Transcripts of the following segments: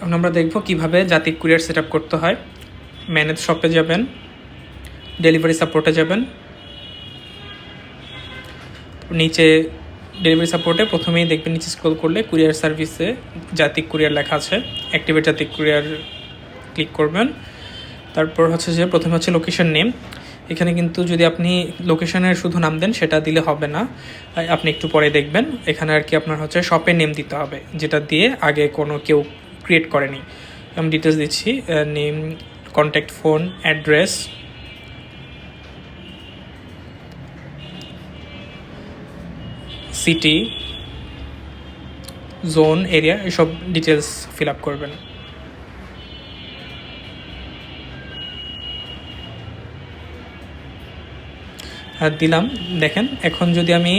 এখন আমরা দেখব কিভাবে জাতিক কুরিয়ার সেট আপ করতে হয়। ম্যানেজ শপে যাবেন, ডেলিভারি সাপোর্টে যাবেন, নিচে ডেলিভারি সাপোর্টে প্রথমেই দেখবেন নিচে স্ক্রল করলে কুরিয়ার সার্ভিসে জাতিক কুরিয়ার লেখা আছে, অ্যাক্টিভেট জাতিক কুরিয়ার ক্লিক করবেন। তারপর হচ্ছে যে প্রথমে হচ্ছে লোকেশন নেম। এখানে কিন্তু যদি আপনি লোকেশনের শুধু নাম দেন সেটা দিলে হবে না, আপনি একটু পরে দেখবেন এখানে আর কি আপনার হচ্ছে শপের নেম দিতে হবে, যেটা দিয়ে আগে কোনো কেউ ক্রিয়েট করেনি। আমি ডিটেলস দিচ্ছি, name, contact phone, address, city, zone, area, এসব ডিটেলস ফিল আপ করবেন। আর দিলাম, দেখেন এখন যদি আমি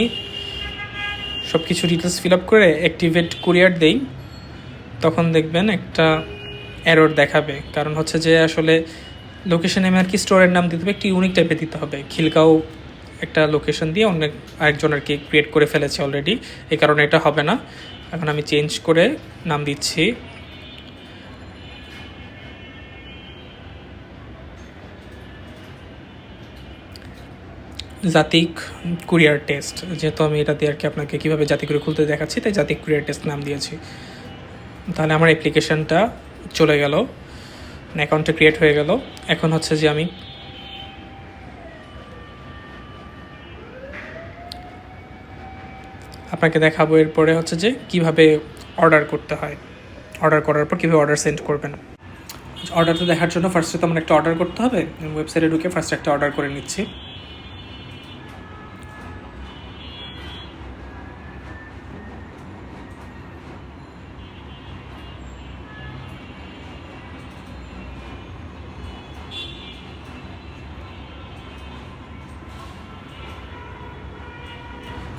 সব কিছু ডিটেলস ফিল আপ করে অ্যাক্টিভেট কুরিয়ার দেই তখন দেখবেন একটা এরর দেখাবে, কারণ হচ্ছে যে আসলে লোকেশন নেমে আর কি স্টোরের নাম দিতে হবে একটি ইউনিক টাইপে দিতে হবে। খিলগাঁও একটা লোকেশন দিয়ে অনেক আরেকজন আর কি ক্রিয়েট করে ফেলেছে অলরেডি, এই কারণে এটা হবে না। এখন আমি চেঞ্জ করে নাম দিচ্ছি জাতিক কুরিয়ার টেস্ট, যেহেতু আমি এটা দিয়ে আর কি আপনাকে কীভাবে জাতিক কুরিয়ার খুলতে দেখাচ্ছি তাই জাতিক কুরিয়ার টেস্ট নাম দিয়েছি। তাহলে আমার অ্যাপ্লিকেশনটা চলে গেল, অ্যাকাউন্টটা ক্রিয়েট হয়ে গেল। এখন হচ্ছে যে আমি আপনাকে দেখাবো এরপরে হচ্ছে যে কিভাবে অর্ডার করতে হয়, অর্ডার করার পর কীভাবে অর্ডার সেন্ড করবেন। অর্ডারটা দেখার জন্য ফার্স্টে তো আমার একটা অর্ডার করতে হবে। ওয়েবসাইটে ঢুকে ফার্স্ট একটা অর্ডার করে নিচ্ছি।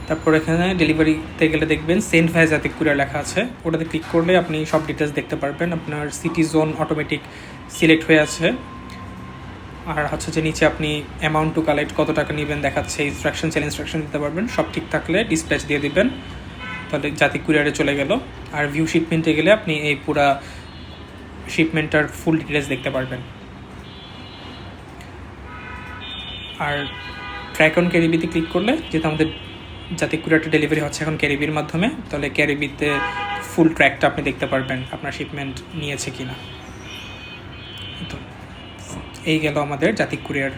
তারপর এখানে ডেলিভারিতে গেলে দেখবেন সেন্ড ভায়া জাতিক কুরিয়ার লেখা আছে, ওটাতে ক্লিক করলে আপনি সব ডিটেলস দেখতে পারবেন। আপনার সিটি জোন অটোমেটিক সিলেক্ট হয়ে আছে, আর হচ্ছে যে নিচে আপনি অ্যামাউন্ট টু কালেক্ট কত টাকা নেবেন দেখাচ্ছে, ইনস্ট্রাকশন চাইলে ইনস্ট্রাকশন দিতে পারবেন। সব ঠিক থাকলে ডিসপ্যাচ দিয়ে দিবেন, তাহলে জাতিক কুরিয়ারে চলে গেল। আর ভিউ শিপমেন্টে গেলে আপনি এই পুরা শিপমেন্টটার ফুল ডিটেলস দেখতে পারবেন। আর ট্র্যাক অন ক্যারিবিতে ক্লিক করলে, যেহেতু আমাদের জাতিক কুরিয়ারটা ডেলিভারি হচ্ছে এখন ক্যারিবির মাধ্যমে, তাহলে ক্যারিবিতে ফুল ট্র্যাকটা আপনি দেখতে পারবেন আপনার শিপমেন্ট নিয়েছে কিনা। তো এই গেল আমাদের জাতিক কুরিয়ার